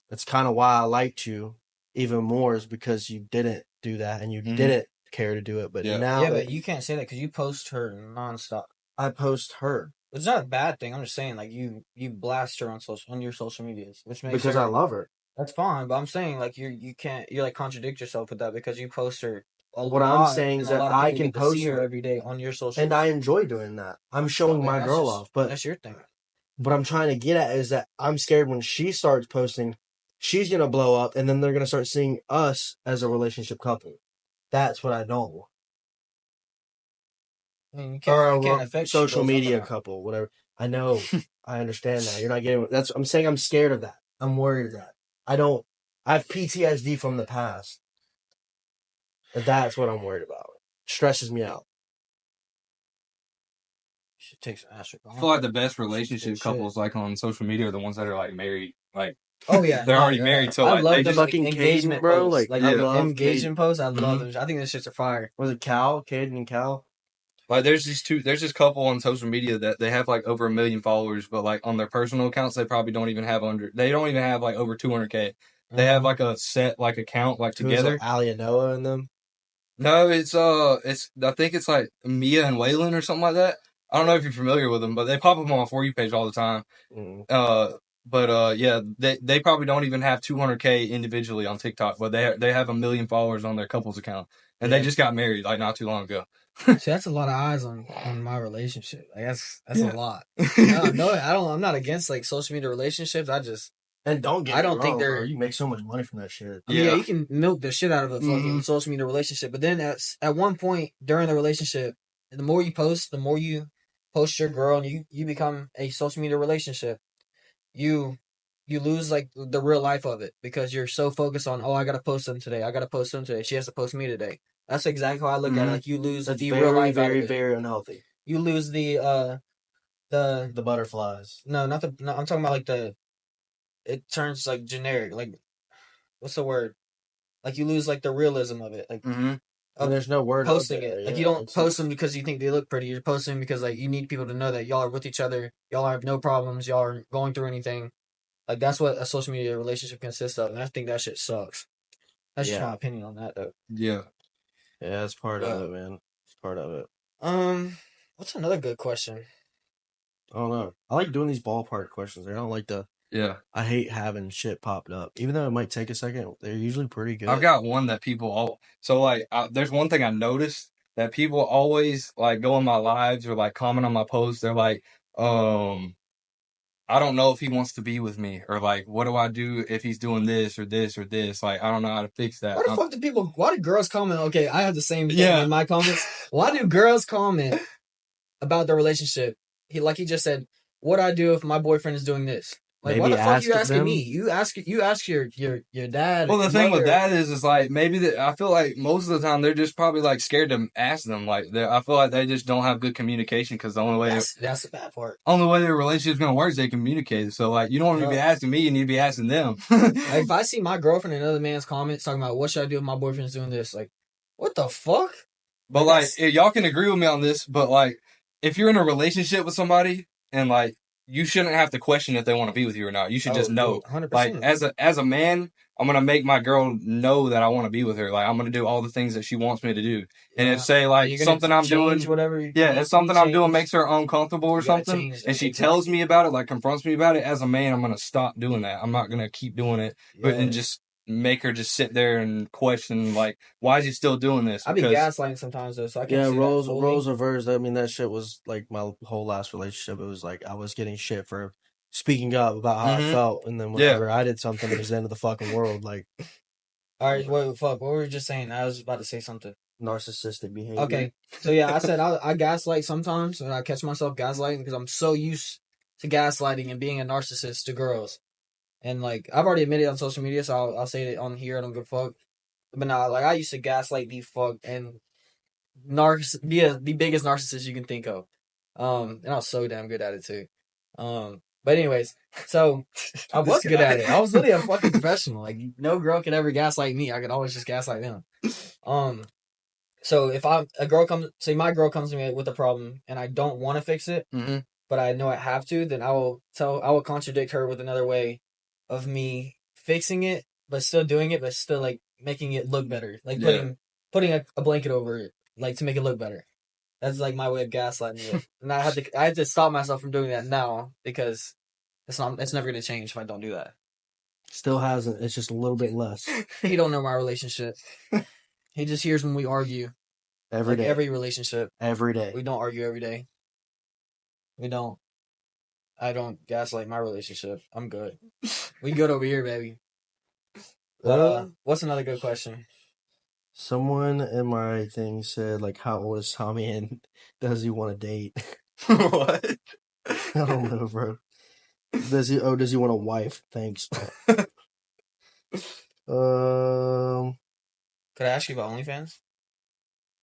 that's kind of why I liked you even more is because you didn't do that and you didn't care to do it. But now, but you can't say that because you post her nonstop. I post her. It's not a bad thing. I'm just saying, like you blast her on your social medias, which makes Because I love her. That's fine, but I'm saying like you can't like contradict yourself with that because you post her. What I'm saying is that I can post see her every day on your social. And I enjoy doing that. I'm showing my girl off, but that's your thing. What I'm trying to get at is that I'm scared when she starts posting, she's gonna blow up, and then they're gonna start seeing us as a relationship couple. That's what I don't want. I mean, you can't affect social media couple, whatever. I know, I understand that. You're not getting. I'm saying I'm scared of that. I'm worried of that. I have PTSD from the past. That's what I'm worried about. It stresses me out. She takes acid. I feel like the best relationship couples like on social media are the ones that are like married. Like, oh yeah, they're already married. So I like, love they the just fucking engagement bro. posts. Like I love engagement posts. I love them. I think this shit's a fire. Was it Caden and Cal? Like there's this couple on social media that they have like over 1 million followers, but like on their personal accounts they probably don't even have like over 200K. They have like a set like account like together. Ali and Noah and them. No, it's I think it's like Mia and Waylon or something like that. I don't know if you're familiar with them, but they pop up on my For You page all the time. Yeah, they probably don't even have 200K individually on TikTok, but they have 1 million followers on their couples account, and they just got married like not too long ago. See, that's a lot of eyes on my relationship. Like that's a lot. No, I'm not against like social media relationships. I just don't get. I don't think they're. You make so much money from that shit. I mean, yeah, you can milk the shit out of a fucking social media relationship, but then at one point during the relationship, the more you post your girl, and you become a social media relationship. You lose like the real life of it because you're so focused on I gotta post them today. I gotta post them today. She has to post me today. That's exactly how I look at it. Like you lose the real life out of it. Very unhealthy. You lose the butterflies. No, not the. No, I'm talking about like it turns like generic. Like what's the word? Like you lose like the realism of it. Like there's no word posting it. Like you don't post them because you think they look pretty. You're posting them because like you need people to know that y'all are with each other. Y'all have no problems. Y'all aren't going through anything. Like that's what a social media relationship consists of, and I think that shit sucks. That's just my opinion on that, though. Yeah, that's part of it, man. It's part of it. What's another good question? I don't know. I like doing these ballpark questions. I don't like the. Yeah. I hate having shit popped up, even though it might take a second. They're usually pretty good. I've got one that people there's one thing I noticed that people always like go on my lives or like comment on my posts. They're like, I don't know if he wants to be with me, or like, what do I do if he's doing this or this or this? Like, I don't know how to fix that. Why the fuck do people? Why do girls comment? Okay, I have the same thing Yeah. in my comments. Why do girls comment about their relationship? Like he just said, what do I do if my boyfriend is doing this? Like, why Maybe the fuck you ask asking them. me? You ask your dad. Well, the thing with mother. that is like maybe that I feel like most of the time they're just probably like scared to ask them. Like, I feel like they just don't have good communication because the only way That's the bad part. their relationship's gonna work is they communicate. So like, you don't need to be Yeah. asking me, you need to be asking them. Like, if I see my girlfriend in another man's comments talking about what should I do if my boyfriend's doing this, like, what the fuck? But like, y'all can agree with me on this. But like, if you're in a relationship with somebody and like, you shouldn't have to question if they want to be with you or not. You should just know. 100%. Like, as a man, I'm gonna make my girl know that I want to be with her. Like, I'm gonna do all the things that she wants me to do. And if say like something I'm doing, whatever. if something I'm doing makes her uncomfortable or something, and she tells me about it, like confronts me about it, as a man, I'm gonna stop doing that. I'm not gonna keep doing it, but and just make her just sit there and question like, why is he still doing this? I be gaslighting sometimes though, so I can't. Yeah, see roles reversed. I mean, that shit was like my whole last relationship. It was like I was getting shit for speaking up about how I felt, and then whenever I did something, it was the end of the fucking world. Like, all right, wait, fuck. What were we just saying? I was about to say something. narcissistic behavior. Okay, so yeah, I said I gaslight sometimes, and I catch myself gaslighting because I'm so used to gaslighting and being a narcissist to girls. And like I've already admitted on social media, so I'll say it on here. I don't give a fuck. But nah, like I used to gaslight the fuck and be the biggest narcissist you can think of. And I was so damn good at it too. But anyways, so I was good at it. I was literally a fucking professional. Like no girl could ever gaslight me. I could always just gaslight them. So if my girl comes to me with a problem and I don't want to fix it, but I know I have to, then I will contradict her with another way of me fixing it, but still doing it, but still like making it look better. Like putting a blanket over it, like to make it look better. That's like my way of gaslighting it. And I had to stop myself from doing that now because it's never gonna change if I don't do that. Still hasn't. It's just a little bit less. He don't know my relationship. He just hears when we argue. Every day. Every relationship. Every day. We don't argue every day. We don't. I don't gaslight my relationship. I'm good. We good over here, baby. But, what's another good question? Someone in my thing said, like, how old is Tommy and does he want to date? What? I don't know, bro. Does he want a wife? Thanks. Could I ask you about OnlyFans?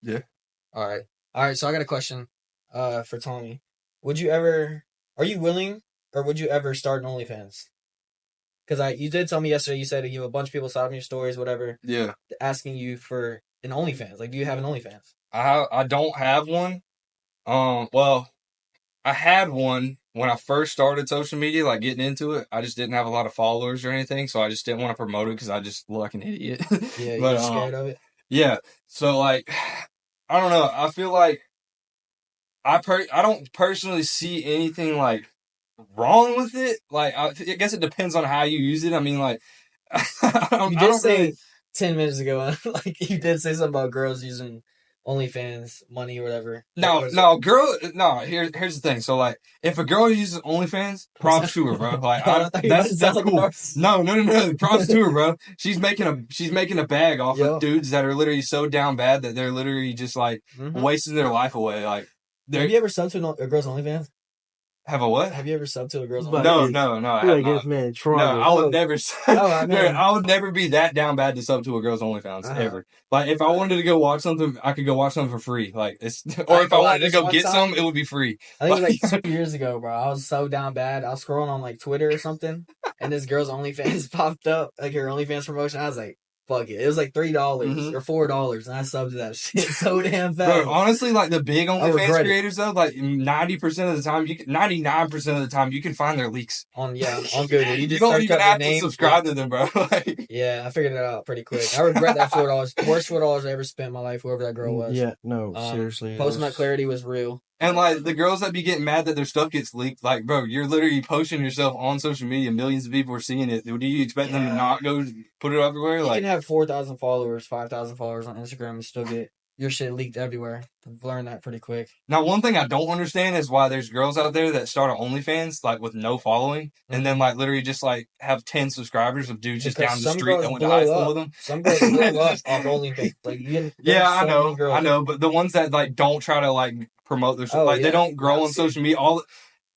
Yeah. All right. So I got a question for Tommy. Are you willing or would you ever start an OnlyFans? Because you did tell me yesterday, you said you have a bunch of people sign up in your stories, whatever. Yeah. Asking you for an OnlyFans. Like, do you have an OnlyFans? I don't have one. Well, I had one when I first started social media, like getting into it. I just didn't have a lot of followers or anything, so I just didn't want to promote it because I just look like an idiot. Yeah, you're scared of it? Yeah. So, like, I don't know. I feel like I don't personally see anything, like, wrong with it. Like, I guess it depends on how you use it. I mean, like, you did say 10 minutes ago, like, you did say something about girls using OnlyFans money or whatever. No, here's the thing. So, like, if a girl uses OnlyFans, props to her, bro. Like, that's cool. No, props to her, bro. She's making a bag off of dudes that are literally so down bad that they're literally just like wasting their life away. Like, have you ever subbed to a girl's OnlyFans? Have a what? Have you ever subbed to a girl's OnlyFans? No. I have not. Man, no, I would never. I would never be that down bad to sub to a girl's OnlyFans ever. Like, if I wanted to go watch something, I could go watch something for free. Like, or if I wanted to go get some, it would be free. I think it was like 2 years ago, bro. I was so down bad. I was scrolling on like Twitter or something, and this girl's OnlyFans popped up, like her OnlyFans promotion. I was like, fuck it. It was like $3 or $4, and I subbed to that shit so damn fast. Bro, honestly, like the big OnlyFans creators though, like 90% of the time, 99% of the time, you can find their leaks on Google. You don't even have to subscribe to them, bro. Like, yeah, I figured it out pretty quick. I regret that $4. Worst $4 I ever spent in my life. Whoever that girl was. Yeah, no, seriously. Post-nut clarity was real. And, like, the girls that be getting mad that their stuff gets leaked, like, bro, you're literally posting yourself on social media. Millions of people are seeing it. Do you expect them to not go put it everywhere? You like, can have 4,000 followers, 5,000 followers on Instagram and still get your shit leaked everywhere. I've learned that pretty quick. Now, one thing I don't understand is why there's girls out there that start an OnlyFans, like, with no following, and then, like, literally just, like, have 10 subscribers of dudes just Because down the some street girls that went to blow high school up. with them. Some girls blow up off OnlyFans. Like, Yeah, I so many girls. know, but the ones that, like, don't try to, like, promote their shit, they don't grow on social media,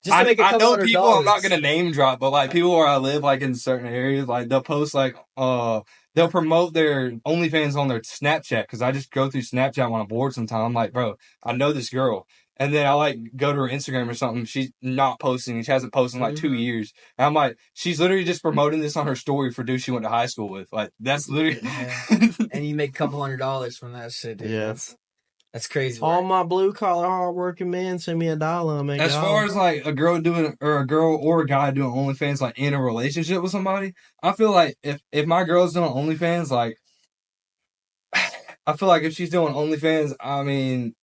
just to make a couple I know $100. people, I'm not going to name drop, but, like, people where I live, like, in certain areas, like, they'll post, like, they'll promote their OnlyFans on their Snapchat, because I just go through Snapchat when I'm bored sometimes. I'm like, bro, I know this girl. And then I, like, go to her Instagram or something. She's not posting. She hasn't posted in, like, 2 years. And I'm like, she's literally just promoting this on her story for dudes she went to high school with. Like, that's literally... And you make a couple $100 from that shit, dude. Yeah. That's crazy. All my blue collar hardworking men send me $1. As far as like a girl or a guy doing OnlyFans, like in a relationship with somebody, I feel like if my girl's doing OnlyFans, like I feel like if she's doing OnlyFans, I mean,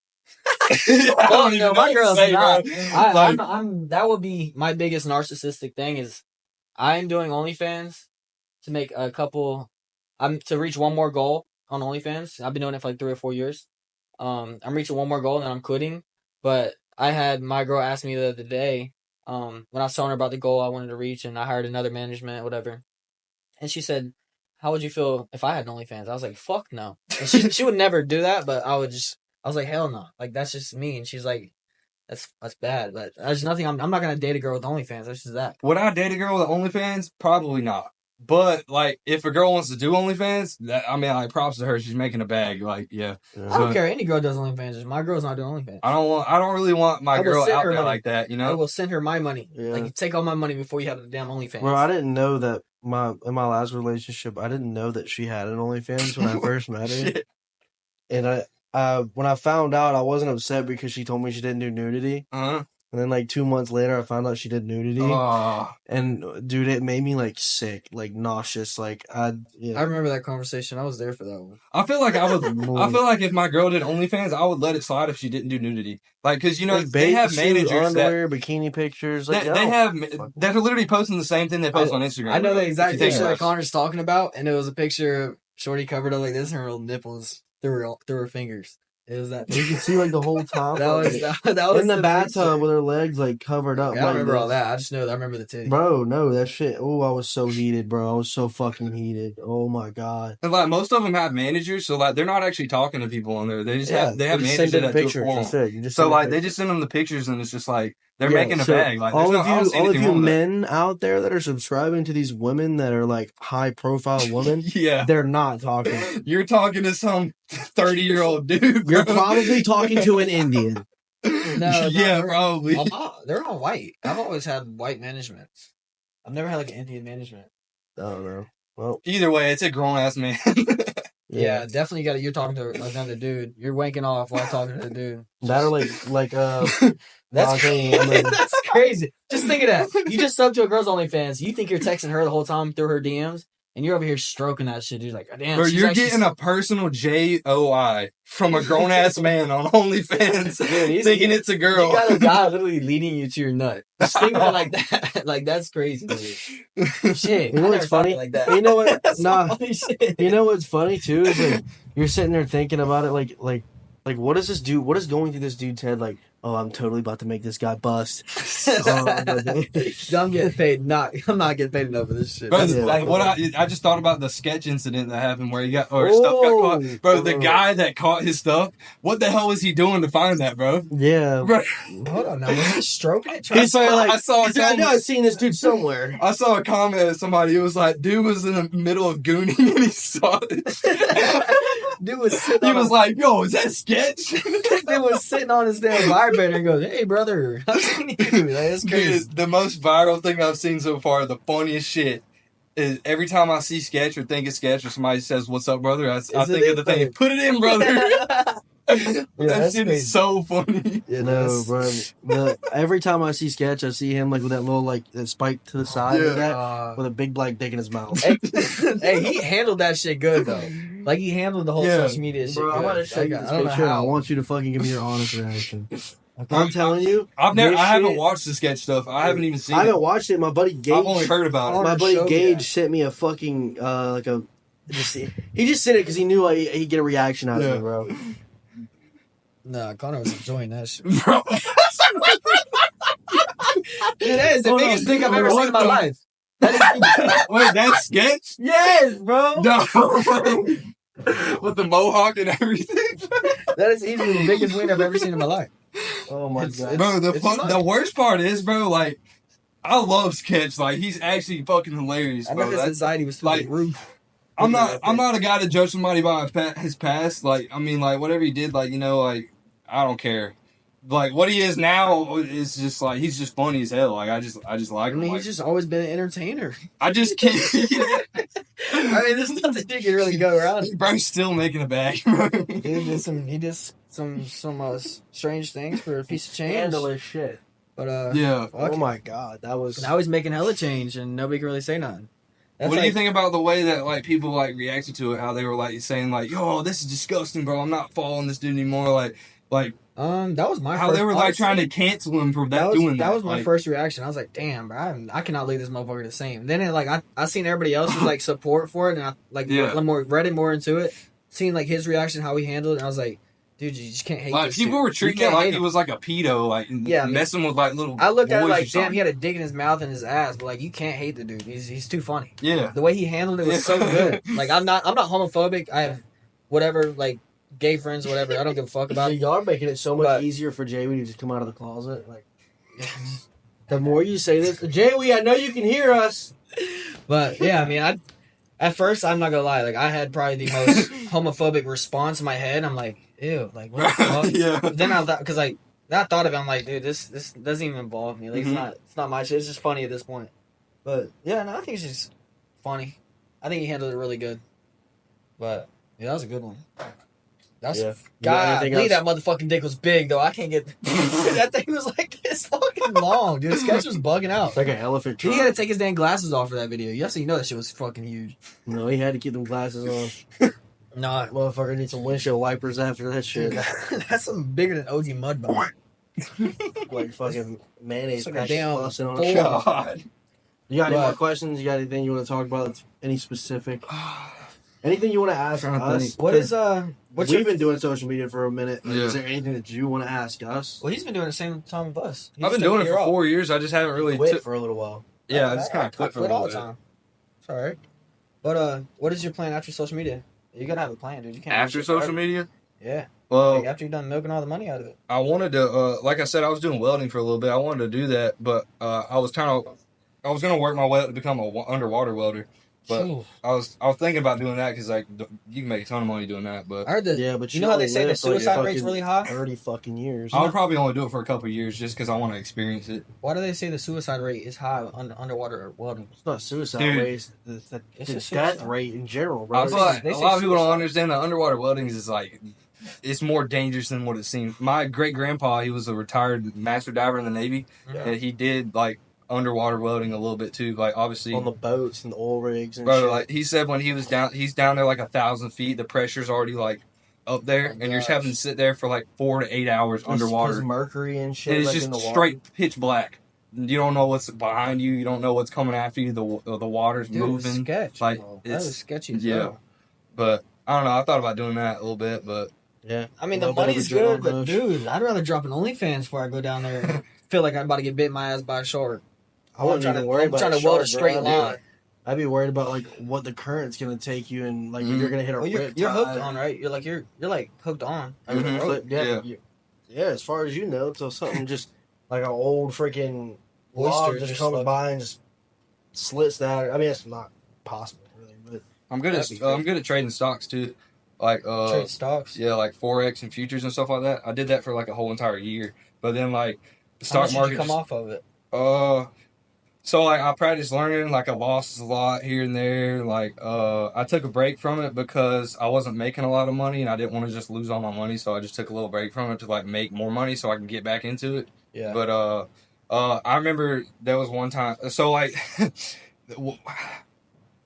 my girl's not. Like, that would be my biggest narcissistic thing is I'm doing OnlyFans to make to reach one more goal on OnlyFans. I've been doing it for like 3 or 4 years. I'm reaching one more goal and then I'm quitting. But I had my girl ask me the other day, when I was telling her about the goal I wanted to reach, and I hired another management, whatever. And she said, "How would you feel if I had an OnlyFans?" I was like, "Fuck no." And she would never do that, but I was like, "Hell no!" Like that's just me. And she's like, "That's bad." But there's nothing. I'm not gonna date a girl with OnlyFans. That's just that. Would I date a girl with OnlyFans? Probably not. But like, if a girl wants to do OnlyFans, like, props to her. She's making a bag. Like, yeah. I don't care. Any girl does OnlyFans. My girl's not doing OnlyFans. I don't really want my girl out there like that. You know. I will send her my money. Yeah. Like, you take all my money before you have the damn OnlyFans. Bro, I didn't know that in my last relationship, I didn't know that she had an OnlyFans when I first met her. And when I found out, I wasn't upset because she told me she didn't do nudity. Uh-huh. And then like 2 months later, I found out she did nudity. And dude, it made me like sick, like nauseous. Like I remember that conversation. I was there for that one. I feel like I feel like if my girl did OnlyFans, I would let it slide if she didn't do nudity. Like, because you know, like they have managers underwear, bikini pictures. Like they're literally posting the same thing they post on Instagram. I know the exact picture that Connor's talking about, and it was a picture of Shorty covered up like this, and her little nipples through her fingers. It was that. You can see like the whole top. that was in the bathtub with her legs like covered up. I don't remember all that. I just know that I remember the titty. Bro, no, that shit. Oh, I was so heated, bro. I was so fucking heated. Oh my god. And like most of them have managers, so like they're not actually talking to people on there. They just have managers that do it for them. So like they just send them the pictures, and it's just like they're making a bag. Like all of you men out there that are subscribing to these women that are like high profile women, they're not talking. You're talking to some 30-year-old dude. Bro. You're probably talking to an Indian. No, probably. They're all white. I've always had white management. I've never had like an Indian management. I don't know. Well, either way, it's a grown ass man. Yeah, definitely got it. You're talking to another dude. You're wanking off while talking to the dude. That or like that's crazy. That's crazy. Just think of that. You just sub to a girl's OnlyFans. You think you're texting her the whole time through her DMs, and you're over here stroking that shit. You're like, damn. Bro, you're getting a personal JOI from a grown ass man on OnlyFans, dude, thinking it's a girl. You got a guy literally leading you to your nut. Just think of it like that. Like that's crazy, dude. Shit. You know what's funny? Like that. You know what? You know what's funny too is like you're sitting there thinking about it like what does this dude? What is going through this dude's head? Like, oh, I'm totally about to make this guy bust. I'm getting paid. I'm not getting paid enough for this shit. Bro, like what I just thought about the sketch incident that happened where stuff got caught. Bro, the guy that caught his stuff, what the hell was he doing to find that, bro? Yeah. Bro. Hold on now. Was he stroking it? He's like, I know I've seen this dude somewhere. I saw a comment of somebody. It was like, dude was in the middle of gooning and he saw it. Dude was he was like, yo, is that sketch? Dude was sitting on his damn vibrator and goes, hey, brother, I've seen you. Like, that's crazy. Dude, the most viral thing I've seen so far, the funniest shit, is every time I see sketch or think of sketch or somebody says, what's up, brother? I think of the thing, put it in, brother. That shit is so funny. You know, bro. Every time I see sketch, I see him like with that little like that spike to the side like that, with a big black dick in his mouth. Hey, he handled that shit good though. Like he handled the whole social media shit. Bro, I'm about to show you this picture. I want you to fucking give me your honest reaction. I'm telling you, I haven't watched the sketch stuff. I haven't even seen it. I haven't watched it. My buddy Gage. I've only heard about it. My buddy Gage sent me a fucking he just sent it because he knew he'd get a reaction out of me, bro. Nah, Connor was enjoying that shit. Bro. It is the Hold biggest on. dick I've ever seen in my life. Wait, that's sketch? Yes, bro. No. With the mohawk and everything. That is easily the biggest wiener I've ever seen in my life. Oh my god. Bro, It's the worst part is, bro, like, I love Sketch. Like, he's actually fucking hilarious, I bro. know his anxiety was through like, the roof. I'm not a guy to judge somebody by his past. Like, I mean, like, whatever he did, like, you know, like, I don't care. Like, what he is now is just, like, he's just funny as hell. Like, I just like I him. mean, Like, he's just always been an entertainer. I just can't. I mean, there's nothing you can really go around. Bro's still making a bag, bro. He did some strange things for a piece of change. Scandalous shit. But Yeah. Oh my god, that was. now he's making hella change, and nobody can really say nothing. That's What do you think about the way that, like, people, like, reacted to it? How they were, like, saying, like, yo, this is disgusting, bro. I'm not following this dude anymore. Like, that was my how first, they were, like, honestly, trying to cancel him for that was my like, first reaction. I was like, damn, bro, I cannot leave this motherfucker the same. Then it, like, I seen everybody else's like support for it, and I like read it more into it, seeing like his reaction, how he handled it, and I was like, dude, you just can't hate like this people dude. were treating You it can't like hate he him. was like a pedo, like messing with like little. I looked at it boys like, or something. damn, he had a dick in his mouth and his ass, but like, you can't hate the dude. He's too funny. Yeah. The way he handled it was so good. Like, I'm not homophobic. I have whatever, like, gay friends, whatever. I don't give a fuck about it. Y'all are making it so much But- easier for Jay to just come out of the closet. Like, the more you say this, Jay, I know you can hear us. But yeah, I mean, at first, I'm not gonna lie, like, I had probably the most homophobic response in my head. I'm like, ew, like, what the fuck? Yeah. But then I thought, because like, I thought of it, I'm like, dude, this doesn't even involve me. Like, it's not my shit. It's just funny at this point. But yeah, no, I think it's just funny. I think he handled it really good. But yeah, that was a good one. That's Yeah. God, Anything that motherfucking dick was big though. I can't get that thing was like this fucking long, dude. Sketch was bugging out. It's like an elephant He trunk. had to take his dang glasses off for that video. You also know that shit was fucking huge. No, he had to keep them glasses on. Nah, Motherfucker need some windshield wipers after that shit. that's something bigger than OG Mudbone. Like fucking mayonnaise It's like a packet damn busting on bull. a shot. God. You got any But- more questions? You got anything you want to talk about? Any specific? Anything you want to ask Trying to us? think. What is what's We've your been doing social media for a minute. Like, Yeah. Is there anything that you want to ask us? Well, he's been doing the same time with us. He's I've been just doing it taking for a year 4 years. I just haven't really. Quit for a little while. Yeah, I just kind of quit for a quit all little the bit. time. It's alright. But what is your plan after social media? You gotta have a plan, dude. You can't do After shit social forever. media, Yeah. well, Like, after you're done milking all the money out of it. I wanted to, like I said, I was doing welding for a little bit. I wanted to do that, but I was gonna work my way up to become a underwater welder. But Ooh. I was thinking about doing that because like you can make a ton of money doing that. But I heard that. Yeah, but you know how they only say the live for, like, suicide rate's fucking really high? 30 fucking years. I would probably only do it for a couple of years just because I want to experience it. Why do they say the suicide rate is high underwater welding? It's not suicide Dude. rate. It's the It's death just suicide. rate in general, bro. I feel like they a say lot of people don't suicide. understand that underwater welding is like it's more dangerous than what it seems. My great grandpa, he was a retired master diver in the Navy, Yeah. and he did like underwater welding a little bit too. Like obviously, On the boats and the oil rigs and bro, shit. like he said when he's down there like 1,000 feet. The pressure's already like up there, Oh, and you're just gosh. having to sit there for like 4 to 8 hours underwater, Because mercury and shit. and it's like, just in the water. straight pitch black. You don't know what's behind you. You don't know what's coming after you. The water's Dude, it's moving. sketch. Like, bro. it's- that was sketchy as yeah. hell. But I don't know. I thought about doing that a little bit, but Yeah. I mean, A the little bit of money's a adrenaline good, but rush. dude, I'd rather drop an OnlyFans before I go down there and feel like I'm about to get bit in my ass by a shark. I wouldn't trying even to- worry I'm about trying to weld a shark, straight bro. line. I'd be worried about like what the current's gonna take you and like if you're gonna hit a Well, rip you're hooked tide. on, right? You're like hooked on. I mean, Mhm. clip- yeah, Yeah. yeah. As far as you know, so something just like an old freaking log Oyster just just comes like- by and just slits that. I mean, it's not possible, really, but I'm good That'd be at I'm good at trading stocks too, like Trade stocks. yeah, like forex and futures and stuff like that. I did that for like a whole entire year, but then like the How stock much did market you come just- off of it? So like I practiced learning, like I lost a lot here and there. Like I took a break from it because I wasn't making a lot of money and I didn't want to just lose all my money. So I just took a little break from it to like make more money so I can get back into it. Yeah. But I remember there was one time. So like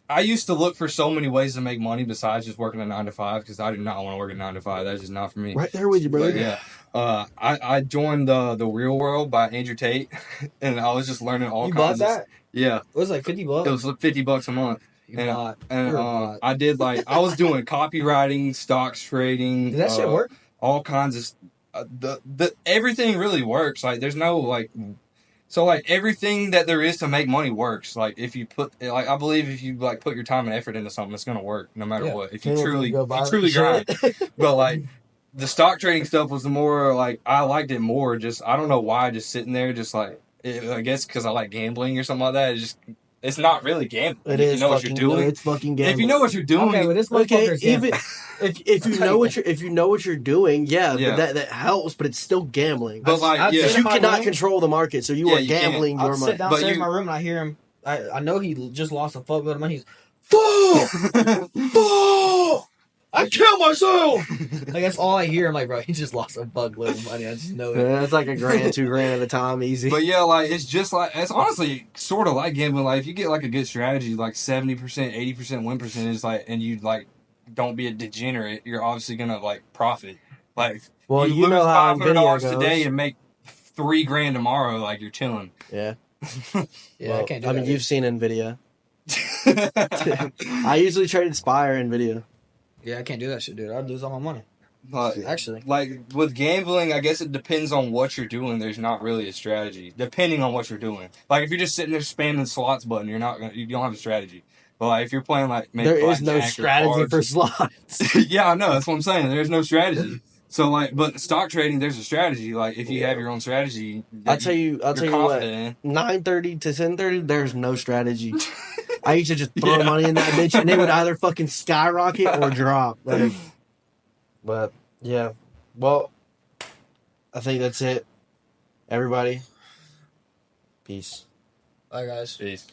I used to look for so many ways to make money besides just working a 9 to 5 because I do not want to work a 9 to 5. That's just not for me. right there with you, brother. But yeah. I joined the Real World by Andrew Tate, and I was just learning all You bought kinds. that? Yeah, It was like $50. it was like $50 a month, You and- bought. and You're a bot. I did like I was doing copywriting, stocks trading. Did that shit work? All kinds of. the everything really works. Like there's no like. So like everything that there is to make money works. Like if you put like I believe if you like put your time and effort into something, it's gonna work no matter Yeah. what. If Can't you even go viral truly grind. shit. But like the stock trading stuff was the more like I liked it more. Just I don't know why, just sitting there, just like I guess because I like gambling or something like that. It's not really gambling It if you is know what you're fucking. doing. It's fucking gambling. If you know what you're doing, Okay, but this Okay, motherfucker's even gambling. if you That's know how what you know what you're doing, yeah, Yeah. but that helps, but it's still gambling. but like I'd yeah, sit in You my cannot room. control the market, so you Yeah, are you can't. gambling I'll your sit money. downstairs in you- my room and I hear him. I know he just lost a fuckload of money. He's Fuck! Fuck! I kill myself. like, that's all I hear. I'm like, bro, he just lost a fuckload of money. I just know it. Yeah, it's like $1,000, $2,000 at a time, easy. But yeah, like it's just like it's honestly sort of like gambling. Like if you get like a good strategy, like 70%, 80% win percentage, like and you like don't be a degenerate, you're obviously gonna like profit. Like Well, you you know lose how $500 Nvidia today goes. and make $3,000 tomorrow, like you're chilling. Yeah. Yeah, Well, I can't do I that. mean, you've seen Nvidia. I usually trade Spire Nvidia. Yeah, I can't do that shit, dude. I'd lose all my money. Like, Actually. like with gambling, I guess it depends on what you're doing. There's not really a strategy, depending on what you're doing. Like if you're just sitting there spamming the slots button, you don't have a strategy. But like if you're playing like maybe There is no blackjack or strategy cards- for slots. yeah, I know. That's what I'm saying. There's no strategy. So like, but stock trading, there's a strategy. Like if you have your own strategy, I'll tell you you're what. confident in. 9:30 to 10:30, there's no strategy. I used to just throw Yeah. money in that bitch, and it would either fucking skyrocket or drop. Like, but yeah, well, I think that's it. Everybody, peace. Bye, guys. Peace.